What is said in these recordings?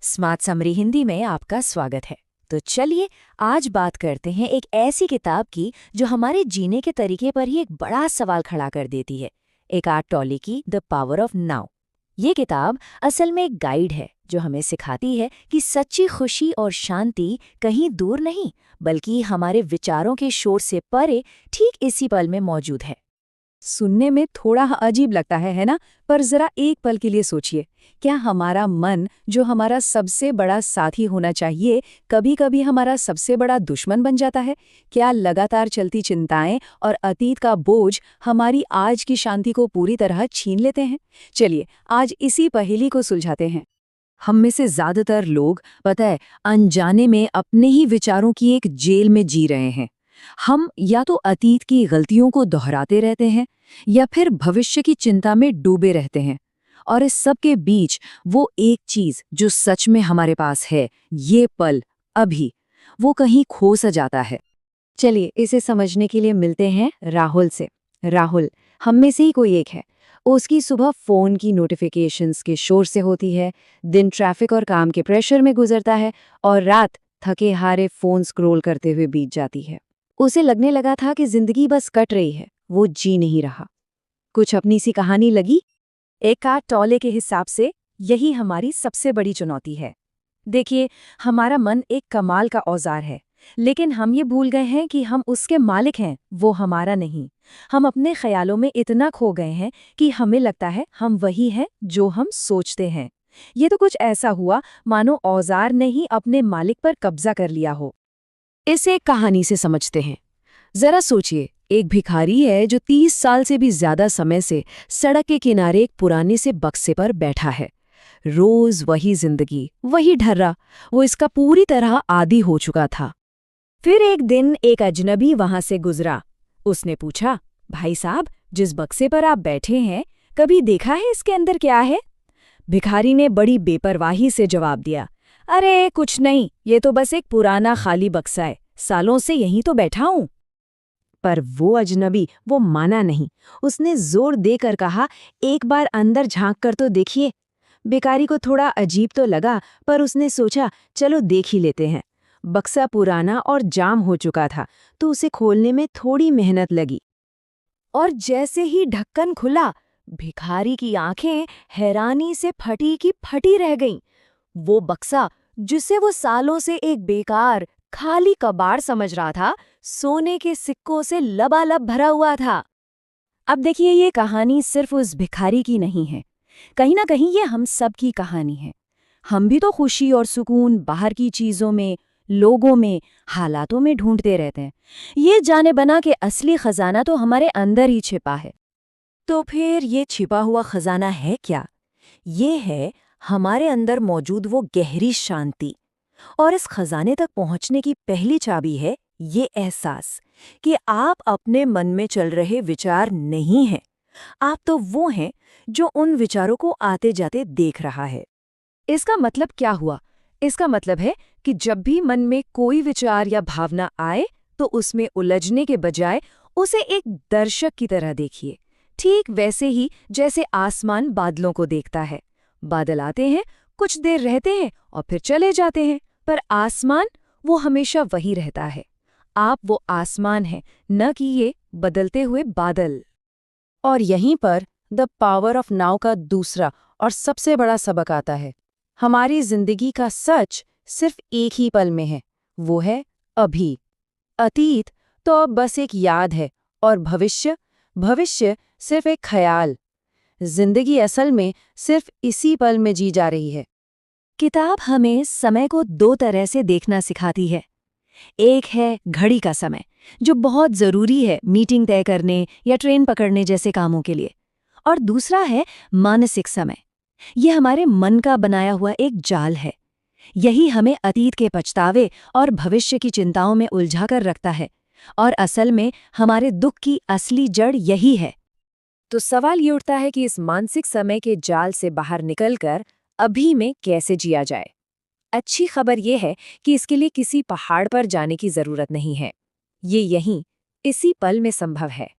Smart summary Hindi में आपका स्वागत है। तो चलिए आज बात करते हैं एक ऐसी किताब की जो हमारे जीने के तरीके पर ही एक बड़ा सवाल खड़ा कर देती है। एकार्ट टॉले की द पावर ऑफ नाउ। ये किताब असल में एक गाइड है जो हमें सिखाती है कि सच्ची खुशी और शांति कहीं दूर नहीं बल्कि हमारे विचारों के शोर से परे ठीक इसी पल में मौजूद है। सुनने में थोड़ा अजीब लगता है ना? पर जरा एक पल के लिए सोचिए, क्या हमारा मन, जो हमारा सबसे बड़ा साथी होना चाहिए, कभी-कभी हमारा सबसे बड़ा दुश्मन बन जाता है? क्या लगातार चलती चिंताएं और अतीत का बोझ हमारी आज की शांति को पूरी तरह छीन लेते हैं? चलिए, आज इसी पहेली को सुलझाते हैं। हम में से ज्यादातर लोग, पता है, अनजाने में अपने ही विचारों की एक जेल में जी रहे हैं। हम या तो अतीत की गलतियों को दोहराते रहते हैं या फिर भविष्य की चिंता में डूबे रहते हैं। और इस सब के बीच वो एक चीज जो सच में हमारे पास है, ये पल, अभी, वो कहीं खो सा जाता है। चलिए इसे समझने के लिए मिलते हैं राहुल से। राहुल हम में से ही कोई एक है। उसकी सुबह फोन की नोटिफिकेशंस के शोर से होती है, दिन ट्रैफिक और काम के प्रेशर में गुजरता है और रात थके हारे फोन स्क्रॉल करते हुए बीत जाती है। उसे लगने लगा था कि जिंदगी बस कट रही है, वो जी नहीं रहा। कुछ अपनी सी कहानी लगी। एकार्ट टॉले के हिसाब से यही हमारी सबसे बड़ी चुनौती है। देखिए, हमारा मन एक कमाल का औजार है, लेकिन हम ये भूल गए हैं कि हम उसके मालिक हैं, वो हमारा नहीं। हम अपने ख्यालों में इतना खो गए हैं कि हमें लगता है हम वही हैं जो हम सोचते हैं। ये तो कुछ ऐसा हुआ मानो औजार ने ही अपने मालिक पर कब्जा कर लिया हो। इसे एक कहानी से समझते हैं। जरा सोचिए, एक भिखारी है जो 30 साल से भी ज्यादा समय से सड़क के किनारे एक पुराने से बक्से पर बैठा है। रोज वही जिंदगी, वही ढर्रा, वो इसका पूरी तरह आदी हो चुका था। फिर एक दिन एक अजनबी वहां से गुजरा। उसने पूछा, भाई साहब, जिस बक्से पर आप बैठे हैं, कभी देखा है इसके अंदर क्या है? भिखारी ने बड़ी बेपरवाही से जवाब दिया, अरे कुछ नहीं, ये तो बस एक पुराना खाली बक्सा है, सालों से यहीं तो बैठा हूं। पर वो अजनबी, वो माना नहीं। उसने जोर देकर कहा, एक बार अंदर झांक कर तो देखिए। भिखारी को थोड़ा अजीब तो लगा, पर उसने सोचा, चलो देख ही लेते हैं। बक्सा पुराना और जाम हो चुका था, तो उसे खोलने में थोड़ी मेहनत लगी। और जैसे ही ढक्कन खुला, भिखारी की आंखें हैरानी से फटी की फटी रह गईं। वो बक्सा, जिसे वो सालों से एक बेकार खाली कबाड़ समझ रहा था, सोने के सिक्कों से लबालब भरा हुआ था। अब देखिए, ये कहानी सिर्फ उस भिखारी की नहीं है, कहीं ना कहीं ये हम सब की कहानी है। हम भी तो खुशी और सुकून बाहर की चीजों में, लोगों में, हालातों में ढूंढते रहते हैं, ये जाने बना कि असली खजाना तो हमारे अंदर ही छिपा है। तो फिर ये छिपा हुआ खजाना है क्या? ये है हमारे अंदर मौजूद वो गहरी शांति। और इस खजाने तक पहुंचने की पहली चाबी है ये एहसास कि आप अपने मन में चल रहे विचार नहीं हैं। आप तो वो हैं जो उन विचारों को आते जाते देख रहा है। इसका मतलब क्या हुआ? इसका मतलब है कि जब भी मन में कोई विचार या भावना आए तो उसमें उलझने के बजाय उसे एक दर्शक की तरह देखिए। ठीक वैसे ही जैसे आसमान बादलों को देखता है। बादल आते हैं, कुछ देर रहते हैं और फिर चले जाते हैं, पर आसमान, वो हमेशा वही रहता है। आप वो आसमान हैं, न कि ये बदलते हुए बादल। और यहीं पर द पावर ऑफ नाउ का दूसरा और सबसे बड़ा सबक आता है। हमारी जिंदगी का सच सिर्फ एक ही पल में है, वो है अभी। अतीत तो अब बस एक याद है, और भविष्य, भविष्य सिर्फ एक ख्याल। जिंदगी असल में सिर्फ इसी पल में जी जा रही है। किताब हमें समय को दो तरह से देखना सिखाती है। एक है घड़ी का समय, जो बहुत जरूरी है मीटिंग तय करने या ट्रेन पकड़ने जैसे कामों के लिए। और दूसरा है मानसिक समय। ये हमारे मन का बनाया हुआ एक जाल है। यही हमें अतीत के पछतावे और भविष्य की चिंताओं में उलझा कर रखता है। और असल में हमारे दुख की असली जड़ यही है। तो सवाल ये उठता है कि इस मानसिक समय के जाल से बाहर निकलकर अभी में कैसे जिया जाए। अच्छी खबर यह है कि इसके लिए किसी पहाड़ पर जाने की जरूरत नहीं है। ये यहीं, इसी पल में संभव है।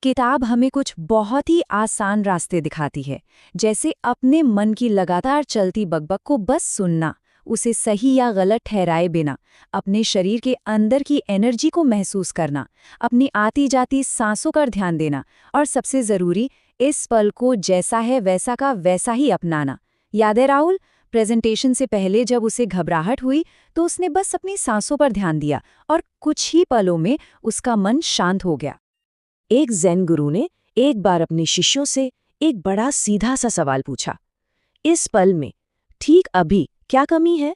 किताब हमें कुछ बहुत ही आसान रास्ते दिखाती है, जैसे अपने मन की लगातार चलती बकबक को बस सुनना, उसे सही या गलत ठहराए बिना, अपने शरीर के अंदर की एनर्जी को महसूस करना, अपनी आती जाती सांसों पर ध्यान देना और सबसे ज़रूरी, इस पल को जैसा है वैसा का वैसा ही अपनाना। याद है राहुल, प्रेजेंटेशन से पहले जब उसे घबराहट हुई तो उसने बस अपनी सांसों पर ध्यान दिया और कुछ ही पलों में उसका मन शांत हो गया। एक ज़ेन गुरु ने एक बार अपने शिष्यों से एक बड़ा सीधा सा सवाल पूछा, इस पल में ठीक अभी क्या कमी है?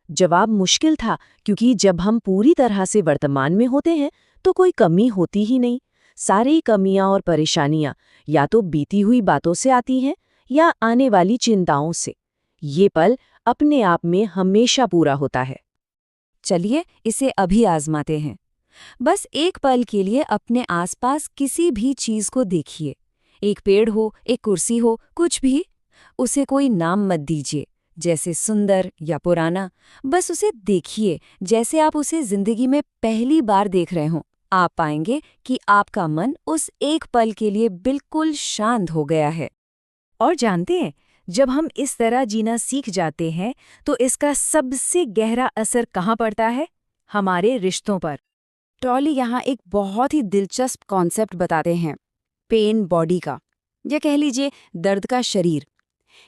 जवाब मुश्किल था, क्योंकि जब हम पूरी तरह से वर्तमान में होते हैं तो कोई कमी होती ही नहीं। सारी कमियां और परेशानियां या तो बीती हुई बातों से आती हैं या आने वाली चिंताओं से। ये पल अपने आप में हमेशा पूरा होता है। चलिए इसे अभी आजमाते हैं। बस एक पल के लिए अपने आसपास किसी भी चीज को देखिए। एक पेड़ हो, एक कुर्सी हो, कुछ भी। उसे कोई नाम मत दीजिए, जैसे सुंदर या पुराना। बस उसे देखिए जैसे आप उसे जिंदगी में पहली बार देख रहे हों। आप पाएंगे कि आपका मन उस एक पल के लिए बिल्कुल शांत हो गया है। और जानते हैं, जब हम इस तरह जीना सीख जाते हैं तो इसका सबसे गहरा असर कहाँ पड़ता है? हमारे रिश्तों पर। टॉली यहाँ एक बहुत ही दिलचस्प कॉन्सेप्ट बताते हैं, पेन बॉडी का, या कह लीजिए दर्द का शरीर।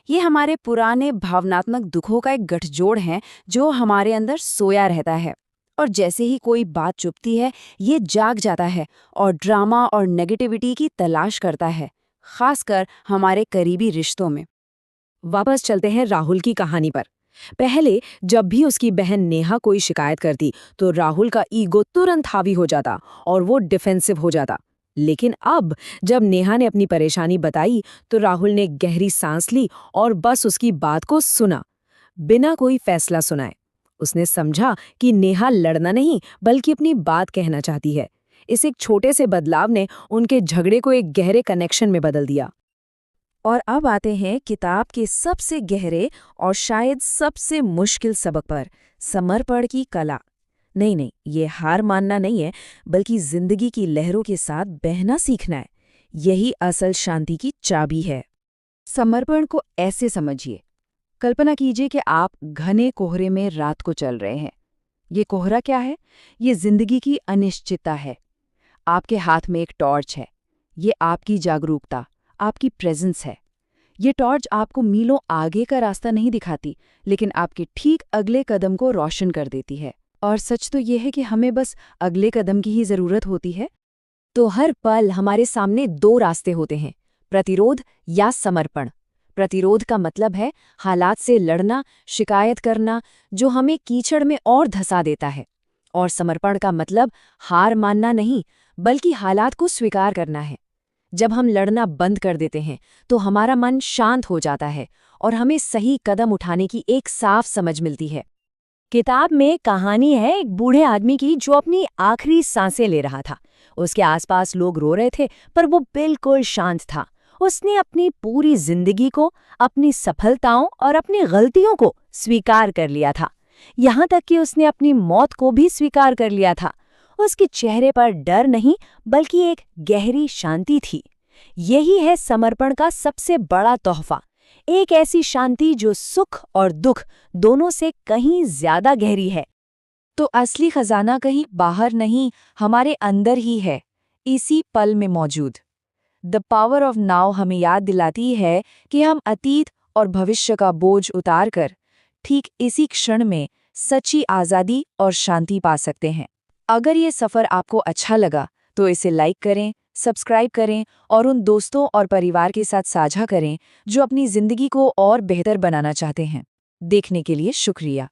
ये हमारे पुराने भावनात्मक दुखों का एक गठजोड़ है जो हमारे अंदर सोया रहता है, और जैसे ही कोई बात चुभती है ये जाग जाता है और ड्रामा और नेगेटिविटी की तलाश करता है, खासकर हमारे करीबी रिश्तों में। वापस चलते हैं राहुल की कहानी पर। पहले जब भी उसकी बहन नेहा कोई शिकायत करती तो राहुल का ईगो तुरंत हावी हो जाता और वो डिफेंसिव हो जाता। लेकिन अब जब नेहा ने अपनी परेशानी बताई तो राहुल ने गहरी सांस ली और बस उसकी बात को सुना, बिना कोई फैसला सुनाए। उसने समझा कि नेहा लड़ना नहीं बल्कि अपनी बात कहना चाहती है। इस एक छोटे से बदलाव ने उनके झगड़े को एक गहरे कनेक्शन में बदल दिया। और अब आते हैं किताब के सबसे गहरे और शायद सबसे मुश्किल सबक पर, समर्पण की कला। नहीं, ये हार मानना नहीं है, बल्कि जिंदगी की लहरों के साथ बहना सीखना है। यही असल शांति की चाबी है। समर्पण को ऐसे समझिए, कल्पना कीजिए कि आप घने कोहरे में रात को चल रहे हैं। ये कोहरा क्या है? ये जिंदगी की अनिश्चितता है। आपके हाथ में एक टॉर्च है। ये आपकी जागरूकता, आपकी प्रेजेंस है। ये टॉर्च आपको मीलों आगे का रास्ता नहीं दिखाती, लेकिन आपके ठीक अगले कदम को रोशन कर देती है। और सच तो ये है कि हमें बस अगले कदम की ही जरूरत होती है। तो हर पल हमारे सामने दो रास्ते होते हैं, प्रतिरोध या समर्पण। प्रतिरोध का मतलब है हालात से लड़ना, शिकायत करना, जो हमें कीचड़ में और धंसा देता है। और समर्पण का मतलब हार मानना नहीं, बल्कि हालात को स्वीकार करना है। जब हम लड़ना बंद कर देते हैं तो हमारा मन शांत हो जाता है और हमें सही कदम उठाने की एक साफ समझ मिलती है। किताब में कहानी है एक बूढ़े आदमी की जो अपनी आखिरी सांसें ले रहा था। उसके आसपास लोग रो रहे थे, पर वो बिल्कुल शांत था। उसने अपनी पूरी जिंदगी को, अपनी सफलताओं और अपनी गलतियों को स्वीकार कर लिया था। यहाँ तक कि उसने अपनी मौत को भी स्वीकार कर लिया था। उसके चेहरे पर डर नहीं, बल्कि एक गहरी शांति थी। यही है समर्पण का सबसे बड़ा तोहफा, एक ऐसी शांति जो सुख और दुख दोनों से कहीं ज्यादा गहरी है। तो असली खजाना कहीं बाहर नहीं, हमारे अंदर ही है, इसी पल में मौजूद। द पावर ऑफ नाउ हमें याद दिलाती है कि हम अतीत और भविष्य का बोझ उतारकर ठीक इसी क्षण में सच्ची आज़ादी और शांति पा सकते हैं। अगर ये सफ़र आपको अच्छा लगा तो इसे लाइक करें, सब्सक्राइब करें और उन दोस्तों और परिवार के साथ साझा करें जो अपनी ज़िंदगी को और बेहतर बनाना चाहते हैं। देखने के लिए शुक्रिया।